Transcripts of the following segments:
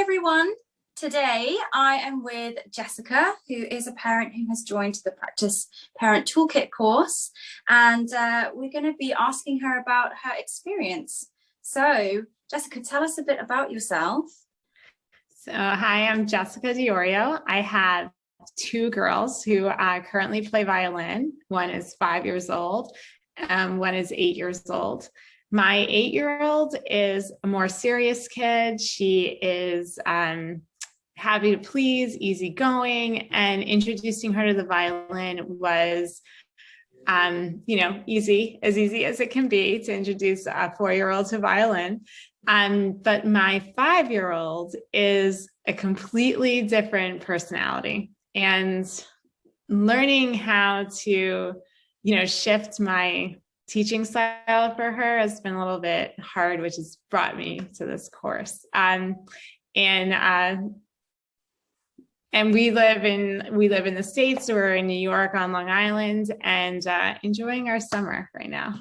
everyone. Today I am with Jessica, who is a parent who has joined the Practice Parent Toolkit course, and we're going to be asking her about her experience. So, Jessica, tell us a bit about yourself. So, hi, I'm Jessica Diorio. I have two girls who currently play violin. One is 5 years old, one is 8 years old. My 8-year-old is a more serious kid. She is happy to please, easygoing, and introducing her to the violin was, easy as it can be to introduce a 4-year-old to violin. But my 5-year-old is a completely different personality, and learning how to, shift my teaching style for her has been a little bit hard, which has brought me to this course. And we live in the States. So we're in New York on Long Island, and enjoying our summer right now.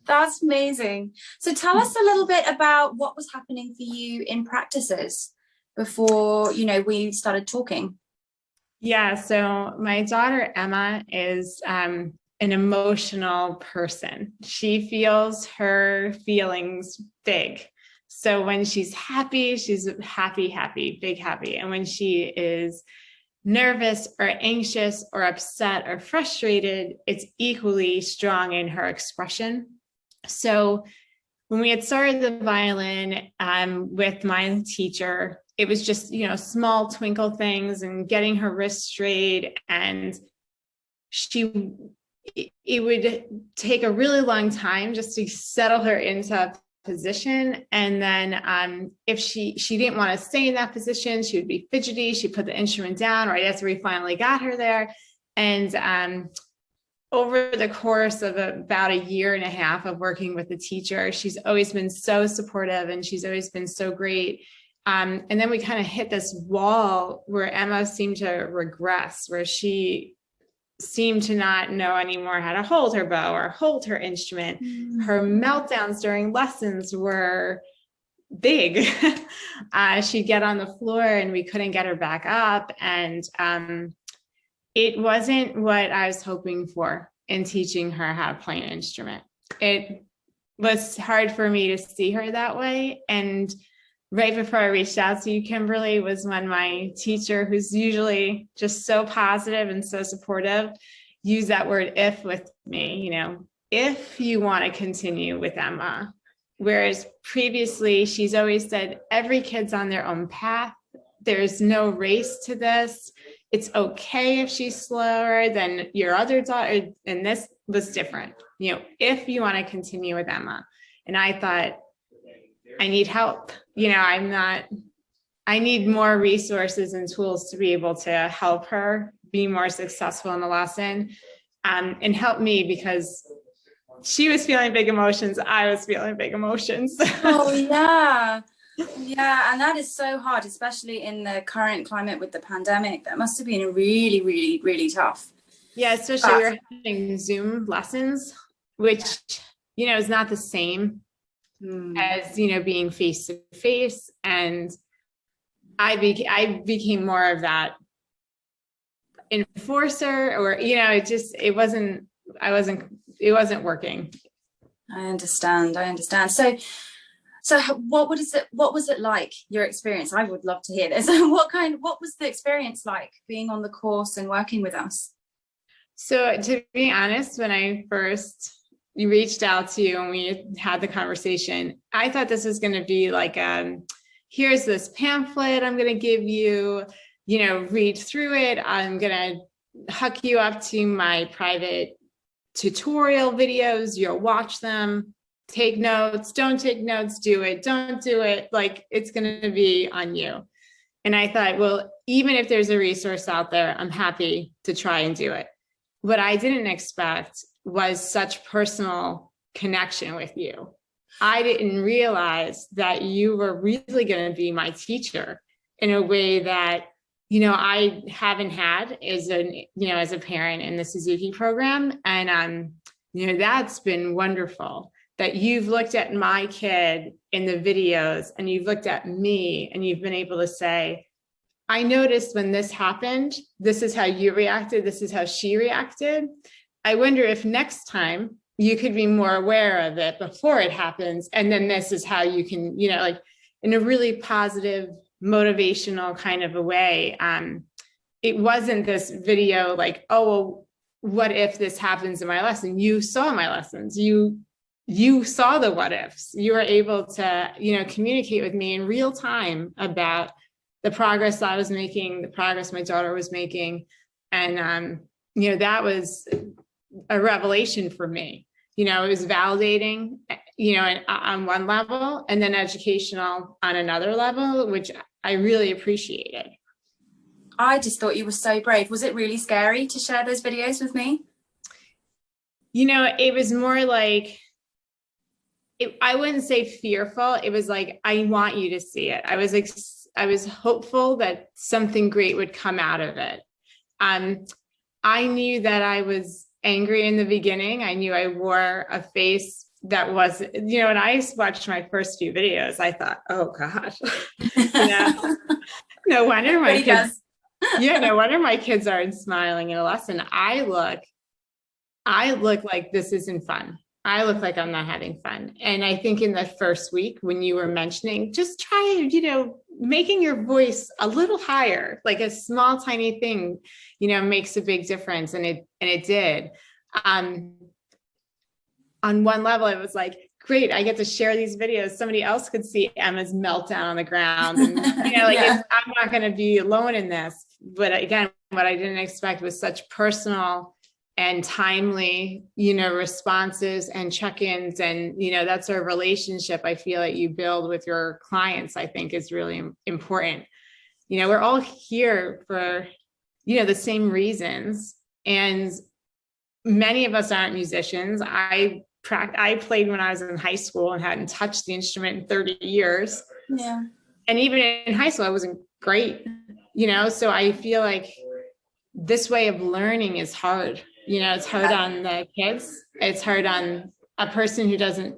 That's amazing. So tell us a little bit about what was happening for you in practices before, we started talking. Yeah, so my daughter Emma is an emotional person. She feels her feelings big. So when she's happy, she's happy, big happy. And when she is nervous or anxious or upset or frustrated, it's equally strong in her expression. So when we had started the violin with my teacher, it was just, small twinkle things and getting her wrist straight. And it would take a really long time just to settle her into position. And then if she didn't want to stay in that position, she would be fidgety. She'd put the instrument down right after we finally got her there. And over the course of about 1.5 years of working with the teacher, she's always been so supportive, and she's always been so great. And then we kind of hit this wall where Emma seemed to regress, where she seemed to not know anymore how to hold her bow or hold her instrument. Her meltdowns during lessons were big. She'd get on the floor and we couldn't get her back up. And it wasn't what I was hoping for in teaching her how to play an instrument. It was hard for me to see her that way. And right before I reached out to you, Kimberly, was when my teacher, who's usually just so positive and so supportive, used that word "if" with me. If you want to continue with Emma. Whereas previously, she's always said, every kid's on their own path. There's no race to this. It's okay if she's slower than your other daughter. And this was different. If you want to continue with Emma. And I thought, I need help. I need more resources and tools to be able to help her be more successful in the lesson, and help me, because she was feeling big emotions. I was feeling big emotions. Oh, yeah. Yeah. And that is so hard, especially in the current climate with the pandemic. That must have been really, really, really tough. Yeah, especially we're having Zoom lessons, which, is not the same as being face to face. And I became more of that enforcer, or it wasn't working. I understand. So what was it like, your experience? I would love to hear this. What was the experience like being on the course and working with us? So to be honest, when I first reached out to you and we had the conversation, I thought this was going to be like, here's this pamphlet I'm going to give you, read through it. I'm going to hook you up to my private tutorial videos. You'll watch them, take notes, don't take notes, do it, don't do it. Like, it's going to be on you. And I thought, well, even if there's a resource out there, I'm happy to try and do it. What I didn't expect was such personal connection with you. I didn't realize that you were really going to be my teacher in a way that, I haven't had as a parent in the Suzuki program. And, that's been wonderful, that you've looked at my kid in the videos and you've looked at me and you've been able to say, I noticed when this happened, this is how you reacted, this is how she reacted. I wonder if next time you could be more aware of it before it happens. And then this is how you can, you know, like in a really positive, motivational kind of a way. It wasn't this video like, oh, well, what if this happens in my lesson? You saw my lessons. You saw the what ifs. You were able to, you know, communicate with me in real time about the progress I was making, the progress my daughter was making. And, you know, that was a revelation for me. You know, it was validating, you know, on one level and then educational on another level, which I really appreciated. I just thought you were so brave. Was it really scary to share those videos with me? You know, it was more like, I wouldn't say fearful. It was like, I want you to see it. I was hopeful that something great would come out of it. I knew that I was angry in the beginning. I knew I wore a face that was, you know, when I watched my first few videos, I thought, oh gosh, you know, no wonder my kids, no wonder my kids aren't smiling in a lesson. I look like this isn't fun. I look like I'm not having fun. And I think in the first week when you were mentioning, just try, you know, making your voice a little higher, like a small, tiny thing, you know, makes a big difference. And it did. On one level, it was like, great, I get to share these videos. Somebody else could see Emma's meltdown on the ground. And, you know, like I'm not going to be alone in this. But again, what I didn't expect was such personal and timely, you know, responses and check-ins. And, you know, that's a relationship I feel like you build with your clients, I think is really important. You know, we're all here for, you know, the same reasons. And many of us aren't musicians. I played when I was in high school and hadn't touched the instrument in 30 years. Yeah. And even in high school, I wasn't great, you know, so I feel like this way of learning is hard. You know, it's hard on the kids. It's hard on a person who doesn't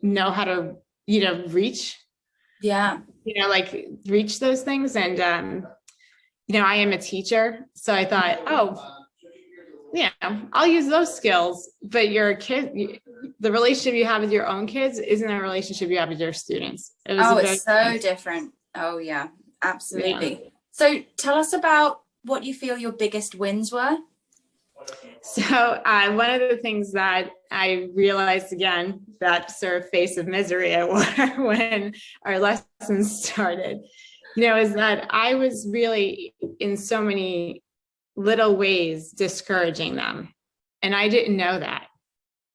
know how to, you know, reach. Yeah. You know, like reach those things. And, you know, I am a teacher. So I thought, oh, yeah, I'll use those skills. But your kid, the relationship you have with your own kids isn't a relationship you have with your students. It's so different. Oh, yeah, absolutely. Yeah. So tell us about what you feel your biggest wins were. So one of the things that I realized, again, that sort of face of misery I wore when our lessons started, you know, is that I was really in so many little ways discouraging them. And I didn't know that.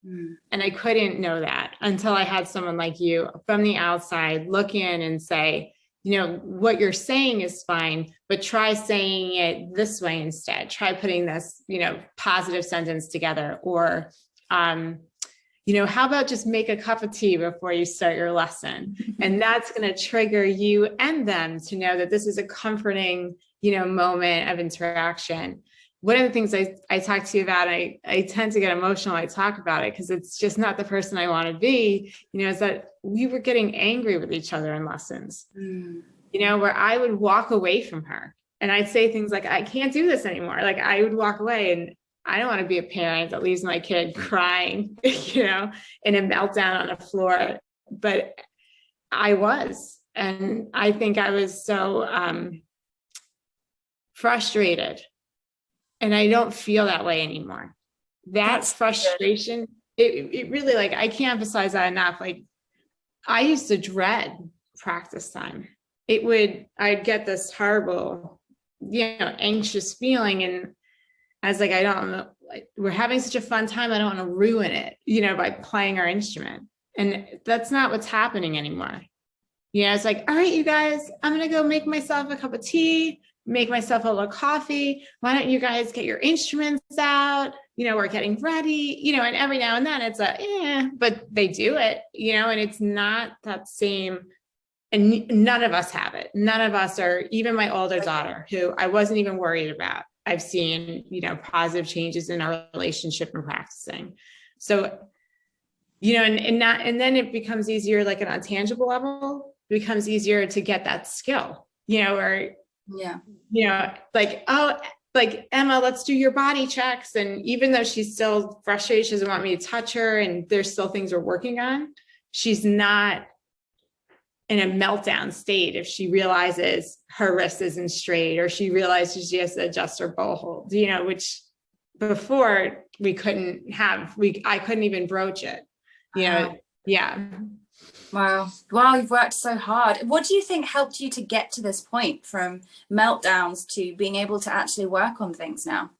And I couldn't know that until I had someone like you from the outside look in and say, you know, what you're saying is fine, but try saying it this way instead. Try putting this, you know, positive sentence together. Or, you know, how about just make a cup of tea before you start your lesson? And that's going to trigger you and them to know that this is a comforting, you know, moment of interaction. One of the things I talk to you about, I tend to get emotional when I talk about it because it's just not the person I want to be, you know, is that we were getting angry with each other in lessons, you know, where I would walk away from her and I'd say things like, I can't do this anymore. Like I would walk away, and I don't want to be a parent that leaves my kid crying, you know, in a meltdown on the floor. But I was, and I think I was so frustrated. And I don't feel that way anymore. That's frustration. It really, like, I can't emphasize that enough. Like, I used to dread practice time. I'd get this horrible, you know, anxious feeling. And I was like, I don't know, like, we're having such a fun time. I don't want to ruin it, you know, by playing our instrument. And that's not what's happening anymore. You know, it's like, all right, you guys, I'm going to go make myself a cup of tea, make myself a little coffee. Why don't you guys get your instruments out? You know, we're getting ready, you know, and every now and then it's but they do it, you know, and it's not that same. And none of us have it. None of us are, even my older daughter, who I wasn't even worried about. I've seen, you know, positive changes in our relationship and practicing. So and then it becomes easier, like on a tangible level, it becomes easier to get that skill, or, Yeah. like, oh, like, Emma, let's do your body checks. And even though she's still frustrated, she doesn't want me to touch her, and there's still things we're working on, she's not in a meltdown state if she realizes her wrist isn't straight, or she realizes she has to adjust her bow hold, which before I couldn't even broach it, Wow. yeah. Wow. Wow, you've worked so hard. What do you think helped you to get to this point, from meltdowns to being able to actually work on things now?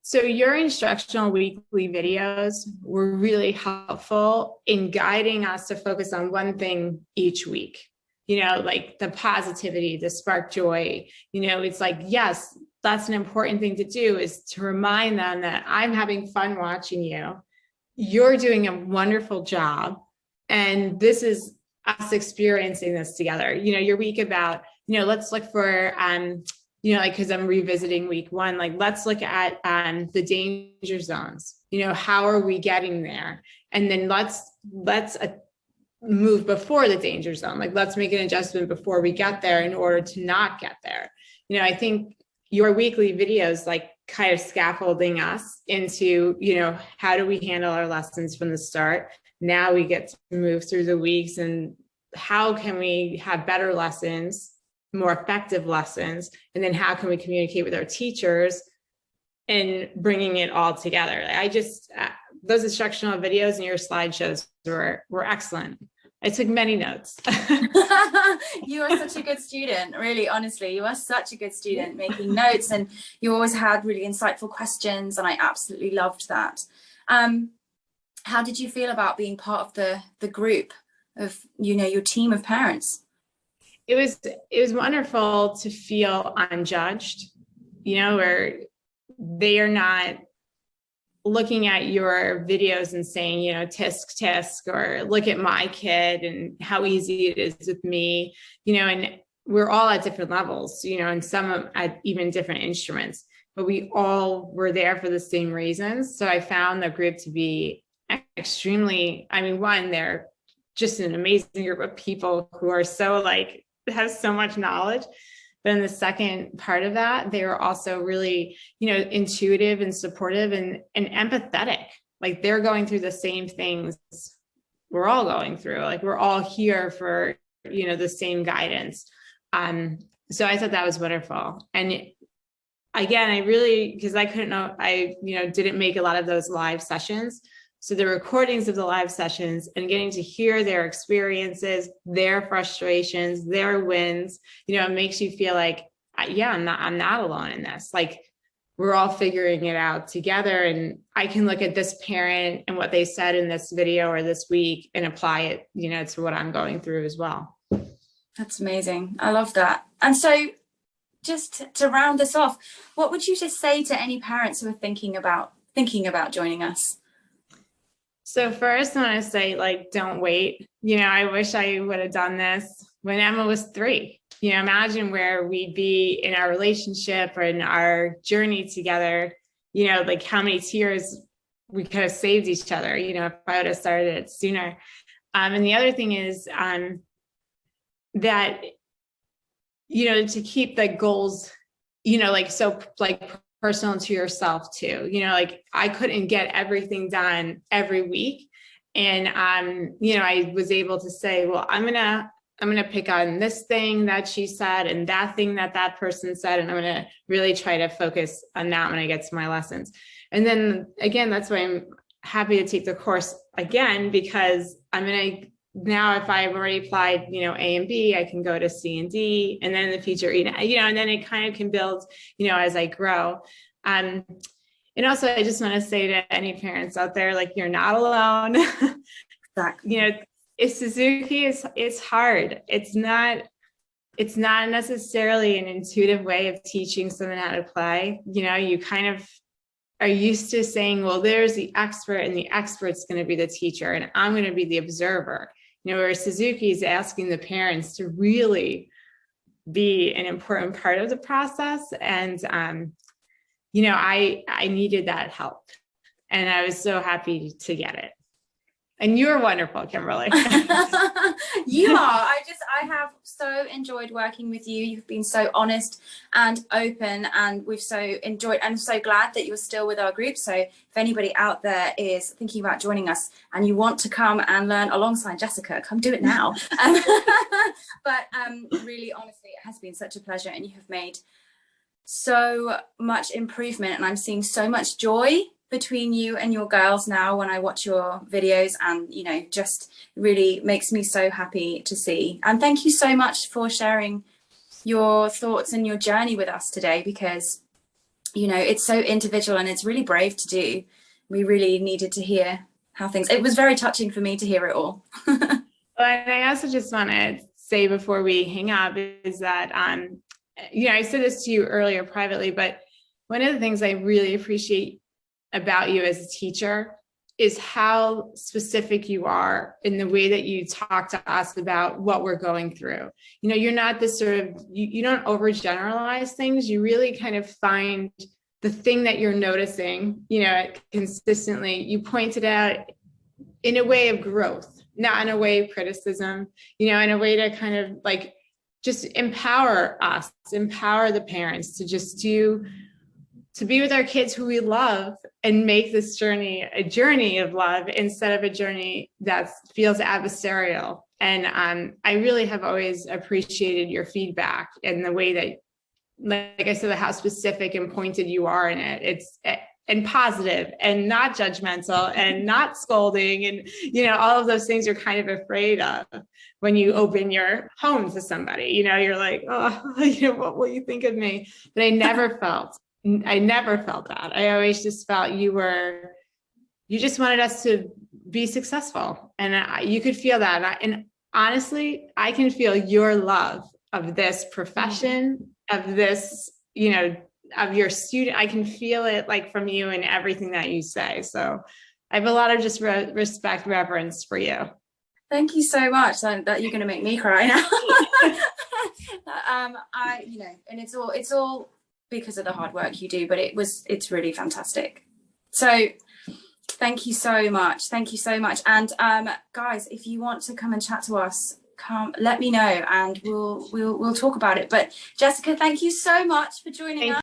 So your instructional weekly videos were really helpful in guiding us to focus on one thing each week, like the positivity, the spark joy. It's like, yes, that's an important thing to do, is to remind them that I'm having fun watching you. You're doing a wonderful job. And this is us experiencing this together. Your week about, let's look for, like, because I'm revisiting week 1, like, let's look at the danger zones. How are we getting there? And then let's move before the danger zone. Like, let's make an adjustment before we get there in order to not get there. I think your weekly videos, like, kind of scaffolding us into, how do we handle our lessons from the start? Now we get to move through the weeks, and how can we have better lessons, more effective lessons, and then how can we communicate with our teachers and bringing it all together. Those instructional videos and your slideshows were excellent. I took many notes. You are such a good student, really, honestly. You are such a good student, making notes, and you always had really insightful questions, and I absolutely loved that. How did you feel about being part of the group of, your team of parents? It was wonderful to feel unjudged, where they are not looking at your videos and saying, tisk tisk, or look at my kid and how easy it is with me, and we're all at different levels, and some at even different instruments, but we all were there for the same reasons. So I found the group to be extremely, one, they're just an amazing group of people who are so, like, have so much knowledge. But in the second part of that, they were also really, intuitive and supportive and empathetic. Like, they're going through the same things we're all going through. Like, we're all here for, the same guidance. So I thought that was wonderful. And again, because I couldn't know, didn't make a lot of those live sessions. So the recordings of the live sessions and getting to hear their experiences, their frustrations, their wins, it makes you feel like, yeah, I'm not alone in this. Like, we're all figuring it out together, and I can look at this parent and what they said in this video or this week and apply it, to what I'm going through as well. That's amazing. I love that. And so, just to round this off, what would you just say to any parents who are thinking about joining us? So first, I want to say, like, don't wait. I wish I would have done this when Emma was 3. Imagine where we'd be in our relationship or in our journey together, like how many tears we could have saved each other, if I would have started it sooner. And the other thing is that, to keep the goals, personal to yourself too. Like, I couldn't get everything done every week. And, I was able to say, well, I'm going to pick on this thing that she said and that thing that person said. And I'm going to really try to focus on that when I get to my lessons. And then again, that's why I'm happy to take the course again, because I'm going to, now if I've already applied, A and B, I can go to C and D, and then in the future, and then it kind of can build, as I grow. And also, I just want to say to any parents out there, like, you're not alone. Exactly. Suzuki is hard. It's not necessarily an intuitive way of teaching someone how to play. You kind of are used to saying, well, there's the expert, and the expert's going to be the teacher, and I'm going to be the observer. Where Suzuki is asking the parents to really be an important part of the process. And, I needed that help, and I was so happy to get it. And you're wonderful, Kimberly. You are. I have so enjoyed working with you. You've been so honest and open, and we've so enjoyed. I'm so glad that you're still with our group. So if anybody out there is thinking about joining us and you want to come and learn alongside Jessica, come do it now. But really, honestly, it has been such a pleasure, and you have made so much improvement, and I'm seeing so much joy between you and your girls now when I watch your videos, and you know, just really makes me so happy to see. And thank you so much for sharing your thoughts and your journey with us today, because you know, it's so individual and it's really brave to do. We really needed to hear how things, it was very touching for me to hear it all. Well, and I also just want to say before we hang up is that you know, I said this to you earlier privately, but one of the things I really appreciate about you as a teacher is how specific you are in the way that you talk to us about what we're going through. You know, you're not this sort of, you don't overgeneralize things. You really kind of find the thing that you're noticing, you know, consistently. You point it out in a way of growth, not in a way of criticism, you know, in a way to kind of like just empower us, empower the parents to just to be with our kids who we love and make this journey a journey of love instead of a journey that feels adversarial. And I really have always appreciated your feedback and the way that, like I said, how specific and pointed you are in it. It's and positive and not judgmental and not scolding, and you know, all of those things you're kind of afraid of when you open your home to somebody. You know, you're like, oh, you know, what will you think of me? But I never felt that. I always just felt you just wanted us to be successful, and you could feel that. And honestly, I can feel your love of this profession, of this, you know, of your student. I can feel it like from you and everything that you say. So I have a lot of just respect, reverence for you. Thank you so much. That you're going to make me cry now. You know, and it's all because of the hard work you do, but it's really fantastic. So thank you so much. Thank you so much. And guys, if you want to come and chat to us, let me know and we'll talk about it. But Jessica, thank you so much for joining us.